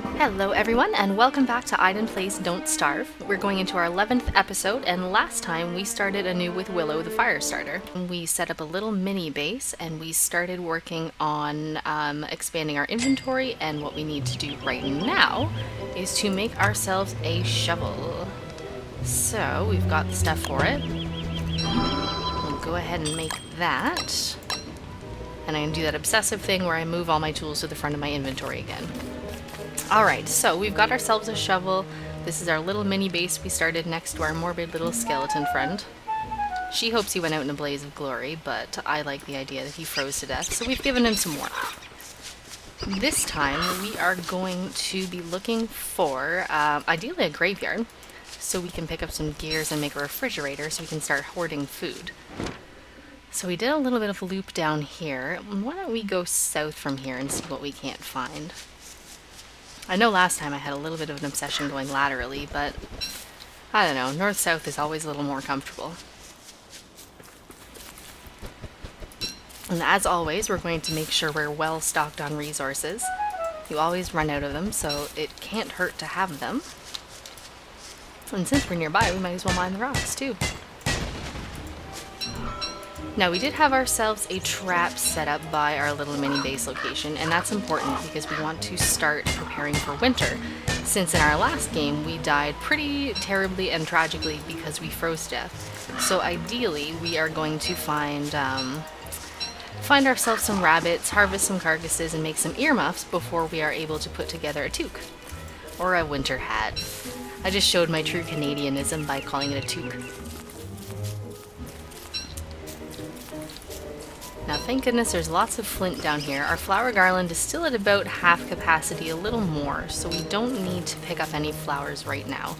Hello everyone, and welcome back to Aidan Plays Don't Starve. We're going into our 11th episode, and last time we started anew with Willow the fire starter. We set up a little mini base, and we started working on expanding our inventory, and what we need to do right now is to make ourselves a shovel. So, we've got the stuff for it. We'll go ahead and make that. And I'm going to do that obsessive thing where I move all my tools to the front of my inventory again. Alright, so we've got ourselves a shovel. This is our little mini base we started next to our morbid little skeleton friend. She hopes he went out in a blaze of glory, but I like the idea that he froze to death, so we've given him some more. This time we are going to be looking for, ideally a graveyard, so we can pick up some gears and make a refrigerator so we can start hoarding food. So we did a little bit of a loop down here. Why don't we go south from here and see what we can't find? I know last time I had a little bit of an obsession going laterally, but I don't know, north-south is always a little more comfortable. And as always, we're going to make sure we're well stocked on resources. You always run out of them, so it can't hurt to have them. And since we're nearby, we might as well mine the rocks too. Now, we did have ourselves a trap set up by our little mini base location, and that's important because we want to start preparing for winter, since in our last game we died pretty terribly and tragically because we froze to death. So ideally, we are going to find ourselves some rabbits, harvest some carcasses, and make some earmuffs before we are able to put together a toque. Or a winter hat. I just showed my true Canadianism by calling it a toque. Now, thank goodness there's lots of flint down here. Our flower garland is still at about half capacity, a little more, so we don't need to pick up any flowers right now.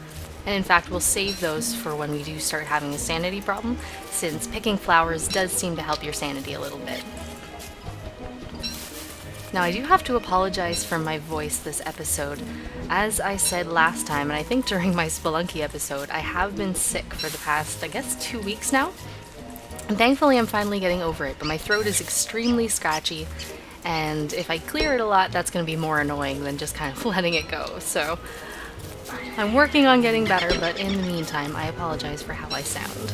And in fact, we'll save those for when we do start having a sanity problem, since picking flowers does seem to help your sanity a little bit. Now, I do have to apologize for my voice this episode. As I said last time, and I think during my Spelunky episode, I have been sick for the past, I guess, 2 weeks now. And thankfully I'm finally getting over it, but my throat is extremely scratchy, and if I clear it a lot, that's going to be more annoying than just kind of letting it go. So I'm working on getting better, but in the meantime, I apologize for how I sound.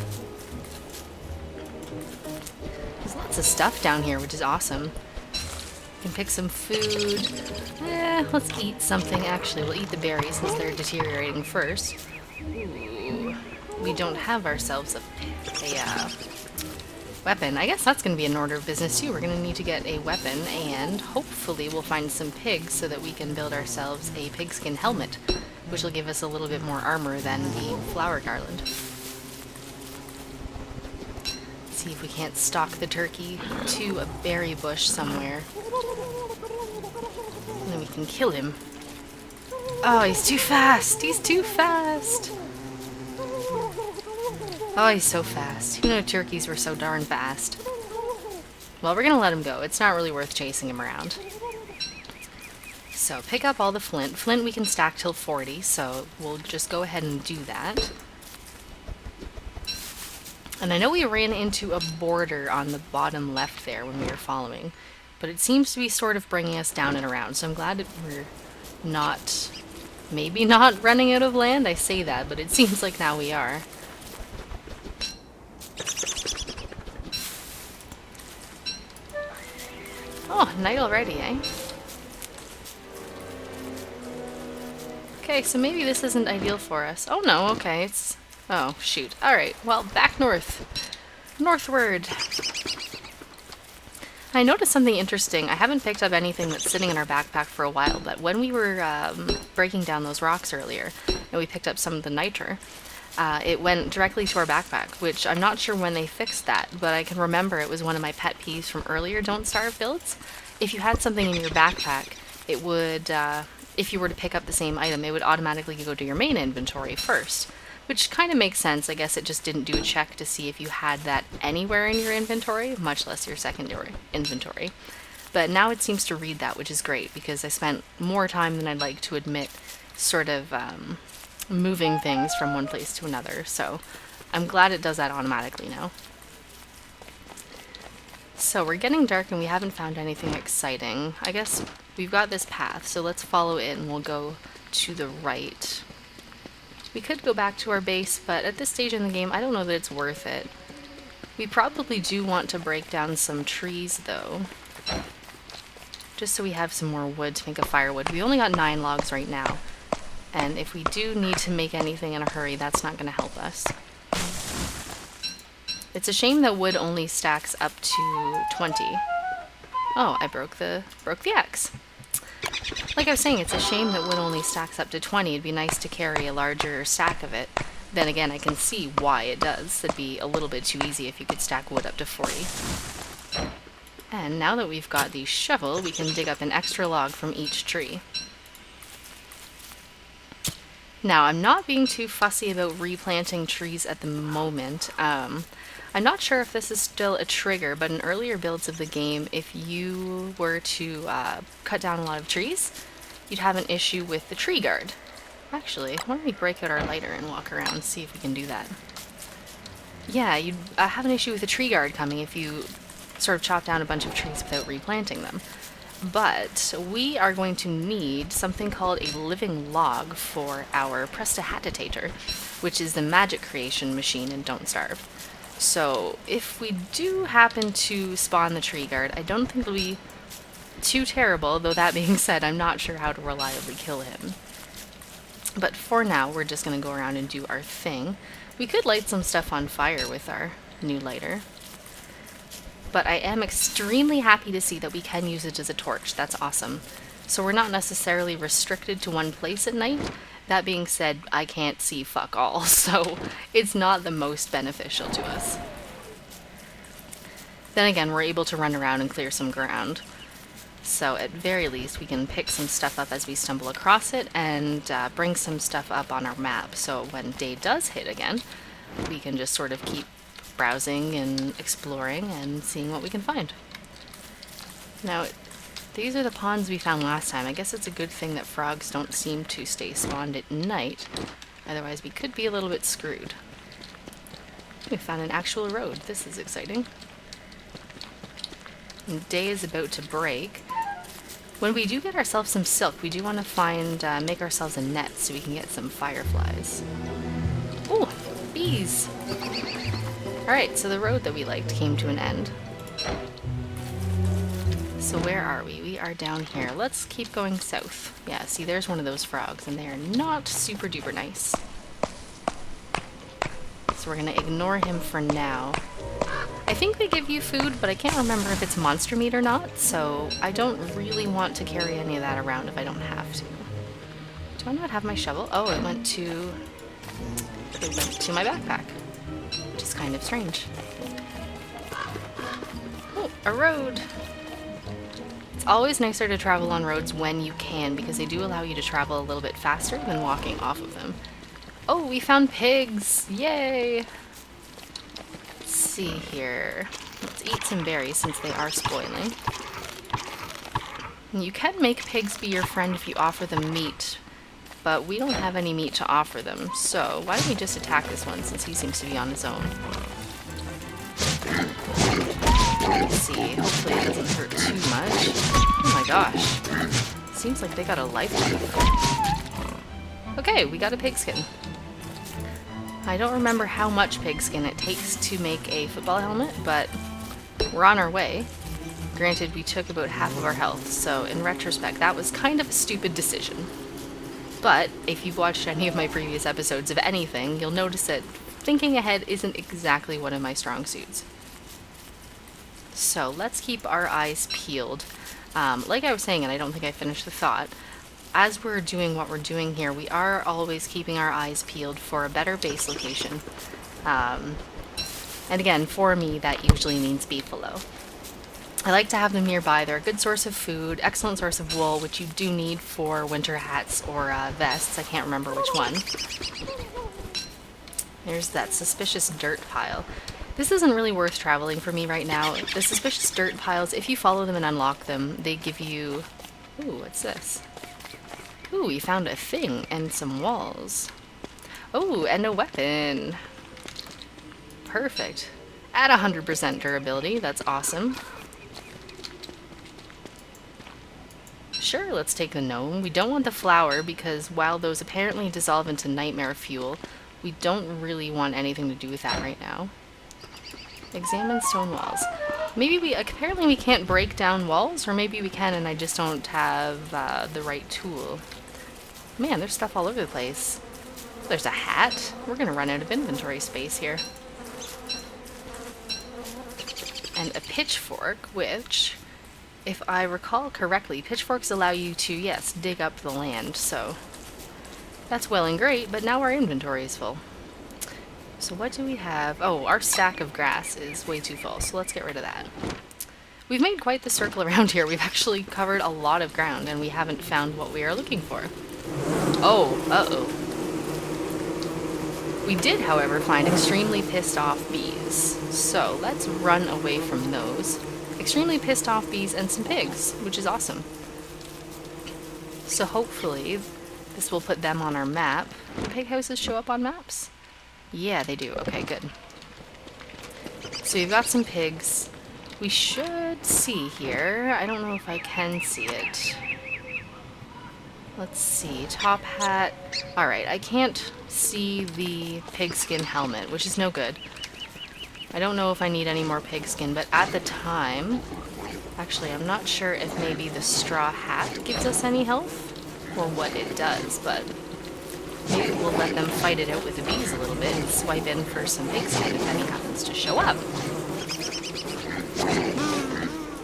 There's lots of stuff down here, which is awesome. We can pick some food. Let's eat something. Actually, we'll eat the berries since they're deteriorating first. Ooh, we don't have ourselves a weapon. I guess that's going to be an order of business too. We're going to need to get a weapon, and hopefully we'll find some pigs so that we can build ourselves a pigskin helmet, which will give us a little bit more armor than the flower garland. Let's see if we can't stalk the turkey to a berry bush somewhere. And then we can kill him. Oh, he's too fast! He's too fast! Oh, he's so fast. Who knew turkeys were so darn fast? Well, we're gonna let him go. It's not really worth chasing him around. So, pick up all the flint. Flint we can stack till 40, so we'll just go ahead and do that. And I know we ran into a border on the bottom left there when we were following, but it seems to be sort of bringing us down and around, so I'm glad that we're not, maybe not running out of land. I say that, but it seems like now we are. Oh, night already, eh? Okay, so maybe this isn't ideal for us. Oh no, okay, it's... Oh, shoot. Alright, well, back north. Northward! I noticed something interesting. I haven't picked up anything that's sitting in our backpack for a while, but when we were breaking down those rocks earlier, and we picked up some of the niter, it went directly to our backpack, which I'm not sure when they fixed that, but I can remember it was one of my pet peeves from earlier Don't Starve builds. If you had something in your backpack, it would, if you were to pick up the same item, it would automatically go to your main inventory first, which kind of makes sense. I guess it just didn't do a check to see if you had that anywhere in your inventory, much less your secondary inventory. But now it seems to read that, which is great, because I spent more time than I'd like to admit sort of moving things from one place to another, so I'm glad it does that automatically now. So we're getting dark and we haven't found anything exciting. I guess we've got this path, so let's follow it and we'll go to the right. We could go back to our base, but at this stage in the game, I don't know that it's worth it. We probably do want to break down some trees, though, just so we have some more wood to make a firewood. We only got 9 logs right now, and if we do need to make anything in a hurry, that's not going to help us. It's a shame that wood only stacks up to 20. Oh, I broke the axe. Like I was saying, it's a shame that wood only stacks up to 20. It'd be nice to carry a larger stack of it. Then again, I can see why it does. It'd be a little bit too easy if you could stack wood up to 40. And now that we've got the shovel, we can dig up an extra log from each tree. Now, I'm not being too fussy about replanting trees at the moment. I'm not sure if this is still a trigger, but in earlier builds of the game, if you were to cut down a lot of trees, you'd have an issue with the tree guard. Actually, why don't we break out our lighter and walk around and see if we can do that. Yeah, you'd have an issue with the tree guard coming if you sort of chop down a bunch of trees without replanting them. But we are going to need something called a living log for our prestidigitator, which is the magic creation machine in Don't Starve. So if we do happen to spawn the tree guard, I don't think it'll be too terrible, though that being said, I'm not sure how to reliably kill him. But for now, we're just going to go around and do our thing. We could light some stuff on fire with our new lighter. But I am extremely happy to see that we can use it as a torch. That's awesome. So we're not necessarily restricted to one place at night. That being said, I can't see fuck all, so it's not the most beneficial to us. Then again, we're able to run around and clear some ground. So at very least, we can pick some stuff up as we stumble across it and bring some stuff up on our map. So when day does hit again, we can just sort of keep browsing and exploring and seeing what we can find. Now, these are the ponds we found last time. I guess it's a good thing that frogs don't seem to stay spawned at night. Otherwise, we could be a little bit screwed. We found an actual road. This is exciting. And day is about to break. When we do get ourselves some silk, we do want to make ourselves a net so we can get some fireflies. Ooh, bees! Alright, so the road that we liked came to an end. So where are we? We are down here. Let's keep going south. Yeah, see, there's one of those frogs, and they are not super duper nice. So we're going to ignore him for now. I think they give you food, but I can't remember if it's monster meat or not, so I don't really want to carry any of that around if I don't have to. Do I not have my shovel? Oh, it went to my backpack, which is kind of strange. Oh, a road! It's always nicer to travel on roads when you can, because they do allow you to travel a little bit faster than walking off of them. Oh, we found pigs! Yay! Let's see here. Let's eat some berries since they are spoiling. You can make pigs be your friend if you offer them meat, but we don't have any meat to offer them, so why don't we just attack this one since he seems to be on his own. Let's see, hopefully it doesn't hurt too much. Oh my gosh. Seems like they got a life life. Okay, we got a pigskin. I don't remember how much pigskin it takes to make a football helmet, but we're on our way. Granted, we took about half of our health, so in retrospect, that was kind of a stupid decision. But if you've watched any of my previous episodes of anything, you'll notice that thinking ahead isn't exactly one of my strong suits. So let's keep our eyes peeled. Like I was saying, and I don't think I finished the thought, as we're doing what we're doing here, we are always keeping our eyes peeled for a better base location. And again, for me, that usually means beefalo. I like to have them nearby. They're a good source of food, excellent source of wool, which you do need for winter hats or vests. I can't remember which one. There's that suspicious dirt pile. This isn't really worth traveling for me right now. The suspicious dirt piles, if you follow them and unlock them, they give you... Ooh, what's this? Ooh, we found a thing and some walls. Oh, and a weapon. Perfect. At 100% durability, that's awesome. Sure, let's take the gnome. We don't want the flower because while those apparently dissolve into nightmare fuel, we don't really want anything to do with that right now. Examine stone walls. Maybe apparently we can't break down walls, or maybe we can and I just don't have the right tool. Man, there's stuff all over the place. There's a hat. We're gonna run out of inventory space here. And a pitchfork, which, if I recall correctly, pitchforks allow you to, yes, dig up the land, so that's well and great, but now our inventory is full. So what do we have? Oh, our stack of grass is way too full, so let's get rid of that. We've made quite the circle around here. We've actually covered a lot of ground, and we haven't found what we are looking for. Oh, uh-oh. We did, however, find extremely pissed off bees, so let's run away from those. Extremely pissed off bees and some pigs, which is awesome. So hopefully this will put them on our map. Do pig houses show up on maps? Yeah, they do. Okay, good. So we've got some pigs. We should see here. I don't know if I can see it. Let's see. Top hat. Alright, I can't see the pigskin helmet, which is no good. I don't know if I need any more pigskin, but at the time... Actually, I'm not sure if maybe the straw hat gives us any health, or what it does, but maybe we'll let them fight it out with the bees a little bit and swipe in for some pigskin if any happens to show up.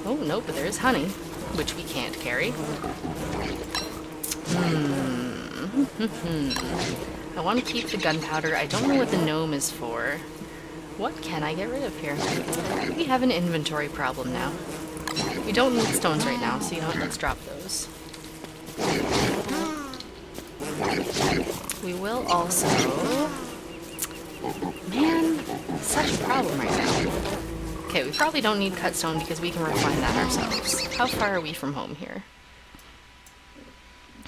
Oh, no, but there is honey, which we can't carry. I want to keep the gunpowder. I don't know what the gnome is for. What can I get rid of here? We have an inventory problem now. We don't need stones right now, so you know what, let's drop those. We will also... Man, such a problem right now. Okay, we probably don't need cut stone because we can refine that ourselves. How far are we from home here?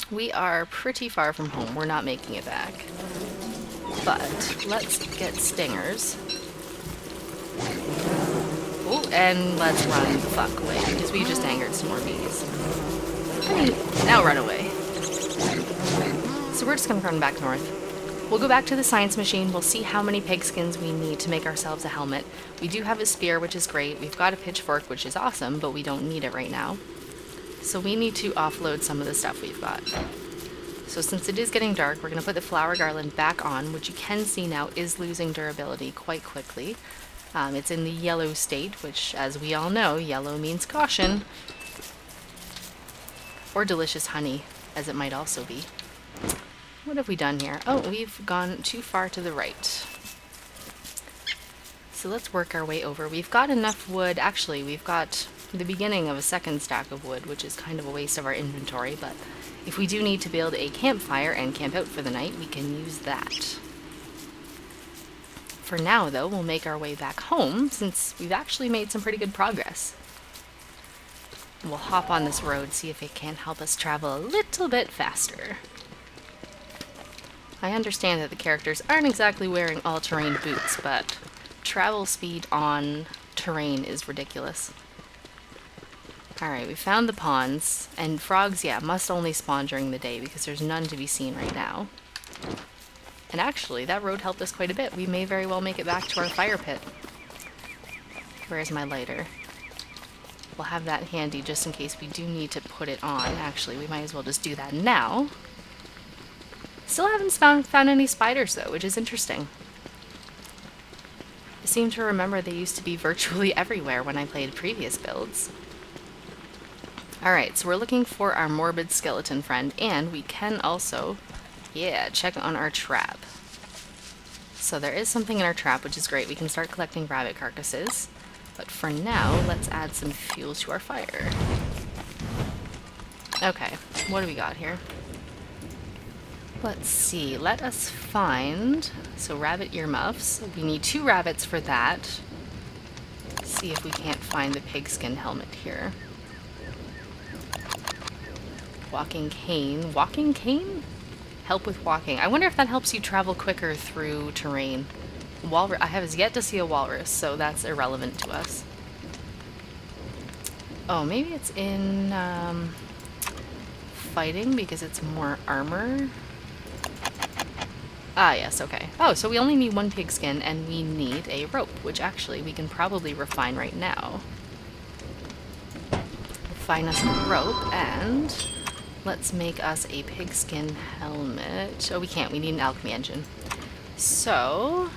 We are pretty far from home. We're not making it back. But let's get stingers. Oh, and let's run the fuck away because we just angered some more bees. Now run away. So we're just gonna run back north. We'll go back to the science machine. We'll see how many pigskins we need to make ourselves a helmet. We do have a spear, which is great. We've got a pitchfork, which is awesome, but we don't need it right now. So we need to offload some of the stuff we've got. So since it is getting dark, we're going to put the flower garland back on, which you can see now is losing durability quite quickly. It's in the yellow state, which, as we all know, yellow means caution. Or delicious honey, as it might also be. What have we done here? Oh, we've gone too far to the right. So let's work our way over. We've got enough wood. Actually, we've got the beginning of a second stack of wood, which is kind of a waste of our inventory, but if we do need to build a campfire and camp out for the night, we can use that. For now, though, we'll make our way back home, since we've actually made some pretty good progress. We'll hop on this road, see if it can help us travel a little bit faster. I understand that the characters aren't exactly wearing all-terrain boots, but travel speed on terrain is ridiculous. Alright, we found the ponds, and frogs, yeah, must only spawn during the day because there's none to be seen right now. And actually, that road helped us quite a bit. We may very well make it back to our fire pit. Where's my lighter? We'll have that handy just in case we do need to put it on. Actually, we might as well just do that now. Still haven't found any spiders, though, which is interesting. I seem to remember they used to be virtually everywhere when I played previous builds. Alright, so we're looking for our morbid skeleton friend, and we can also, yeah, check on our trap. So there is something in our trap, which is great. We can start collecting rabbit carcasses. But for now, let's add some fuel to our fire. Okay, what do we got here? Let's see, let us find, so rabbit earmuffs. We need 2 rabbits for that. See if we can't find the pigskin helmet here. Walking cane. Walking cane? Help with walking. I wonder if that helps you travel quicker through terrain. I have yet to see a walrus, so that's irrelevant to us. Oh, maybe it's in, fighting because it's more armor. Ah, yes, okay. Oh, so we only need 1 pigskin and we need a rope, which actually we can probably refine right now. Refine us a rope and let's make us a pigskin helmet. Oh, we can't. We need an alchemy engine. So,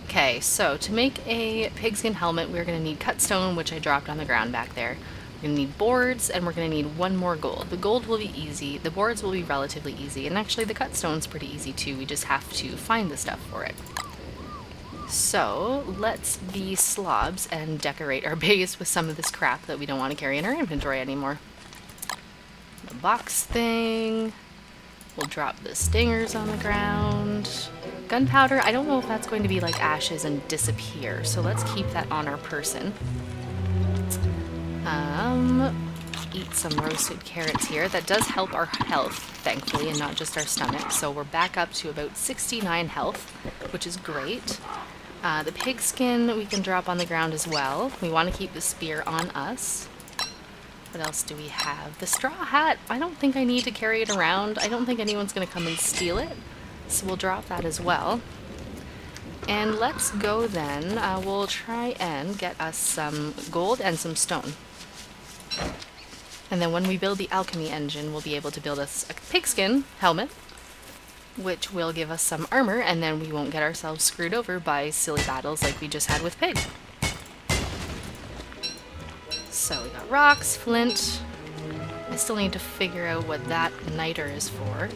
okay, so to make a pigskin helmet, we're going to need cut stone, which I dropped on the ground back there. We're going to need boards, and we're going to need 1 more gold. The gold will be easy, the boards will be relatively easy, and actually the cut stone's pretty easy too. We just have to find the stuff for it. So, let's be slobs and decorate our base with some of this crap that we don't want to carry in our inventory anymore. The box thing. We'll drop the stingers on the ground. Gunpowder, I don't know if that's going to be like ashes and disappear, so let's keep that on our person. Eat some roasted carrots here. That does help our health, thankfully, and not just our stomach. So we're back up to about 69 health, which is great. The pigskin we can drop on the ground as well. We want to keep the spear on us. What else do we have? The straw hat, I don't think I need to carry it around. I don't think anyone's going to come and steal it. So we'll drop that as well. And let's go then. We'll try and get us some gold and some stone. And then when we build the alchemy engine, we'll be able to build us a pigskin helmet, which will give us some armor, and then we won't get ourselves screwed over by silly battles like we just had with Pig. So we got rocks, flint. I still need to figure out what that niter is for.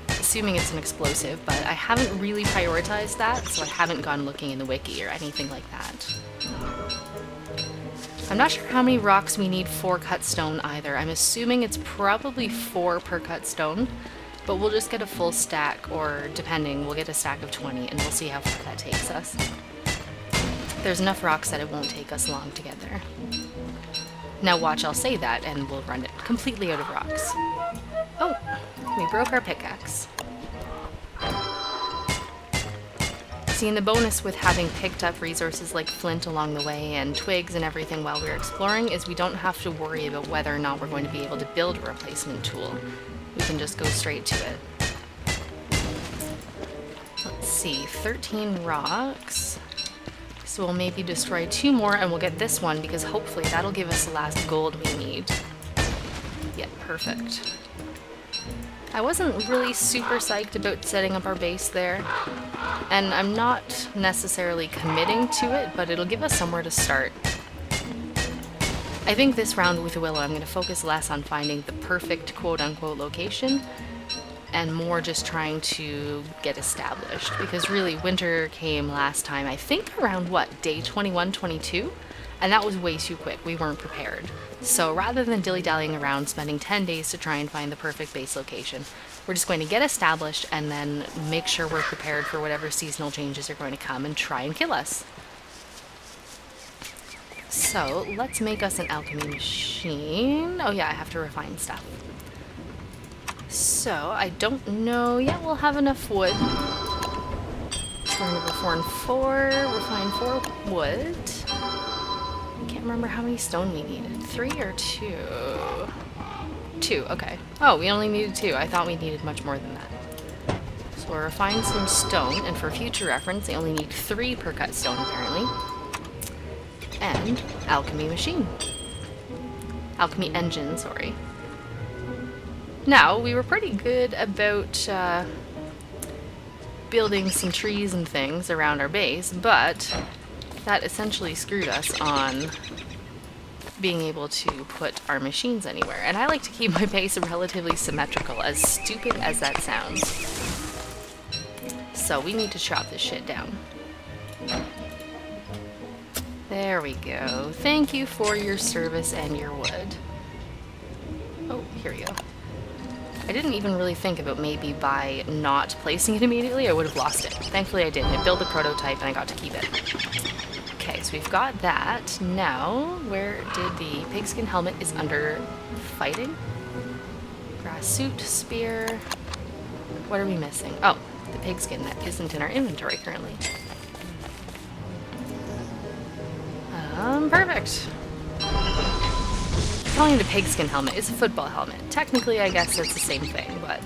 Assuming it's an explosive, but I haven't really prioritized that, so I haven't gone looking in the wiki or anything like that. I'm not sure how many rocks we need for cut stone either. I'm assuming it's probably 4 per cut stone, but we'll just get a full stack, or depending, we'll get a stack of 20 and we'll see how far that takes us. There's enough rocks that it won't take us long to get there. Now watch, I'll say that and we'll run it completely out of rocks. Oh, we broke our pickaxe. See, and the bonus with having picked up resources like flint along the way and twigs and everything while we're exploring is we don't have to worry about whether or not we're going to be able to build a replacement tool. We can just go straight to it. Let's see, 13 rocks. So we'll maybe destroy 2 more and we'll get this one because hopefully that'll give us the last gold we need. Yeah, perfect. I wasn't really super psyched about setting up our base there, and I'm not necessarily committing to it, but it'll give us somewhere to start. I think this round with Willow I'm going to focus less on finding the perfect quote-unquote location and more just trying to get established, because really winter came last time, I think around what, day 21, 22? And that was way too quick. We weren't prepared. So rather than dilly-dallying around spending 10 days to try and find the perfect base location, we're just going to get established and then make sure we're prepared for whatever seasonal changes are going to come and try and kill us. So let's make us an alchemy machine. Oh yeah, I have to refine stuff. So I don't know. Yeah, we'll have enough wood. So we're going to refine 4 wood. Can't remember how many stone we needed. 3 or 2? 2, okay. Oh, we only needed 2. I thought we needed much more than that. So we'll refine some stone, and for future reference, they only need 3 per cut stone, apparently. And alchemy machine. Alchemy engine, sorry. Now, we were pretty good about building some trees and things around our base, but that essentially screwed us on being able to put our machines anywhere. And I like to keep my base relatively symmetrical, as stupid as that sounds. So we need to chop this shit down. There we go. Thank you for your service and your wood. Oh, here we go. I didn't even really think about maybe by not placing it immediately, I would have lost it. Thankfully I didn't. It built a prototype and I got to keep it. Okay, so we've got that. Now, where did the pigskin helmet is under fighting? Grass suit, spear. What are we missing? Oh, the pigskin that isn't in our inventory currently. Perfect. calling it a pigskin helmet. It's a football helmet. Technically, I guess it's the same thing, but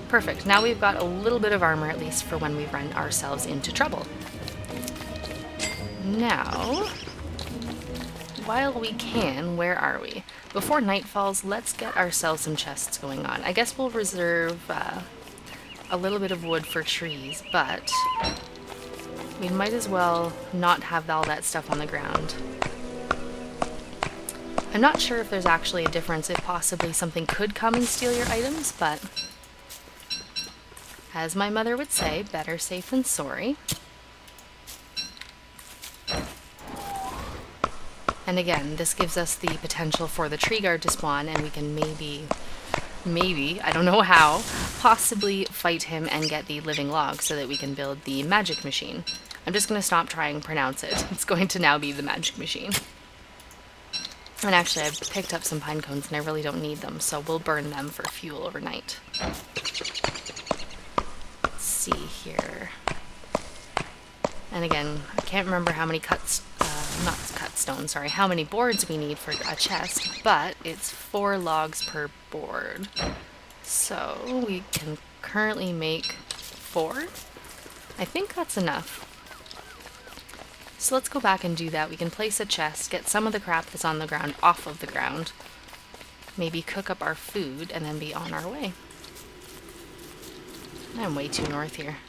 perfect. Now we've got a little bit of armor, at least for when we run ourselves into trouble. Now, while we can, where are we? Before night falls, let's get ourselves some chests going on. I guess we'll reserve a little bit of wood for trees, but we might as well not have all that stuff on the ground. I'm not sure if there's actually a difference if possibly something could come and steal your items, but as my mother would say, better safe than sorry. And again, this gives us the potential for the tree guard to spawn, and we can maybe, I don't know how, possibly fight him and get the living log so that we can build the magic machine. I'm just going to stop trying to pronounce it. It's going to now be the magic machine. And actually, I've picked up some pine cones and I really don't need them, so we'll burn them for fuel overnight. Let's see here. And again, I can't remember how many how many boards we need for a chest, but it's 4 logs per board. So we can currently make 4. I think that's enough. So let's go back and do that. We can place a chest, get some of the crap that's on the ground off of the ground, maybe cook up our food, and then be on our way. I'm way too north here.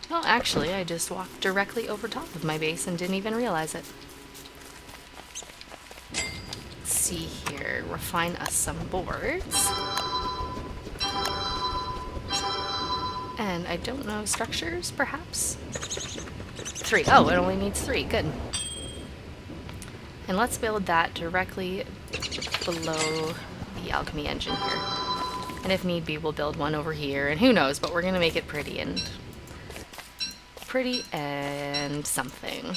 Well, actually, I just walked directly over top of my base and didn't even realize it. Let's see here. Refine us some boards. And I don't know, structures, perhaps? 3. Oh, it only needs 3. Good. And let's build that directly below the alchemy engine here. And if need be, we'll build one over here. And who knows, but we're going to make it pretty and something.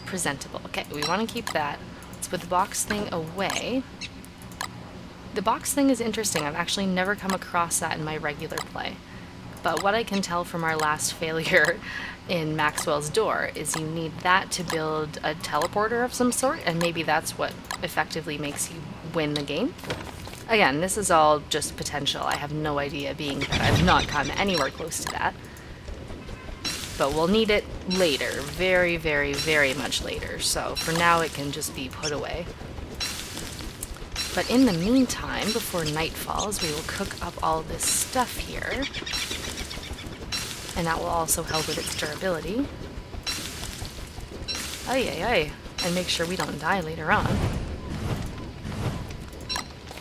Presentable. Okay, we want to keep that. Let's put the box thing away. The box thing is interesting. I've actually never come across that in my regular play. But what I can tell from our last failure in Maxwell's Door is you need that to build a teleporter of some sort, and maybe that's what effectively makes you win the game. Again, this is all just potential. I have no idea, being that I've not come anywhere close to that. But we'll need it later. Very, very, very much later. So for now, it can just be put away. But in the meantime, before night falls, we will cook up all this stuff here. And that will also help with its durability. Ay. And make sure we don't die later on.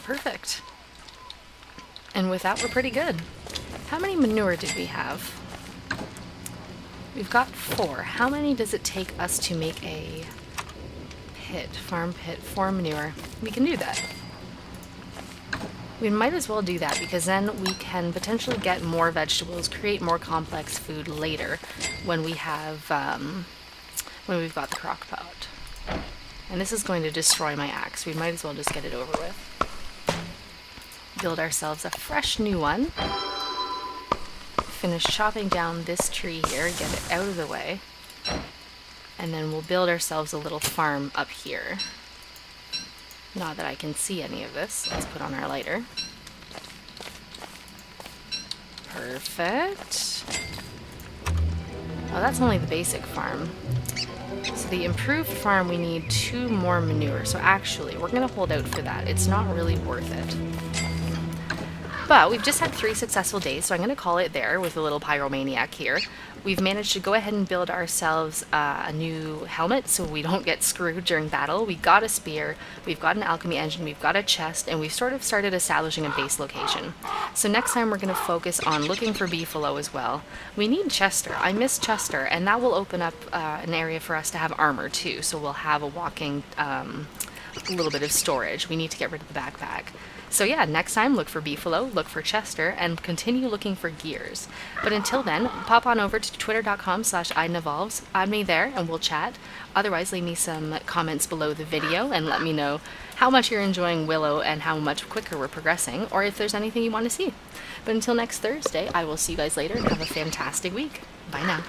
Perfect. And with that, we're pretty good. How many manure did we have? We've got 4. How many does it take us to make a farm pit for manure? We can do that. We might as well do that, because then we can potentially get more vegetables, create more complex food later when we have, when we've got the crock pot. And this is going to destroy my axe. We might as well just get it over with. Build ourselves a fresh new one. Finish chopping down this tree here, get it out of the way. And then we'll build ourselves a little farm up here. Not that I can see any of this. Let's put on our lighter. Perfect. Oh, that's only the basic farm. So the improved farm, we need 2 more manure. So actually, we're going to hold out for that. It's not really worth it. But we've just had 3 successful days, so I'm going to call it there with a little pyromaniac here. We've managed to go ahead and build ourselves a new helmet so we don't get screwed during battle. We got a spear, we've got an alchemy engine, we've got a chest, and we've sort of started establishing a base location. So next time we're going to focus on looking for Willow as well. We need Chester. I miss Chester, and that will open up an area for us to have armor too, so we'll have a walking little bit of storage. We need to get rid of the backpack. So yeah, next time, look for Willow, look for Chester, and continue looking for gears. But until then, pop on over to twitter.com/AidanEvolves, add me there, and we'll chat. Otherwise, leave me some comments below the video and let me know how much you're enjoying Willow and how much quicker we're progressing, or if there's anything you want to see. But until next Thursday, I will see you guys later and have a fantastic week. Bye now.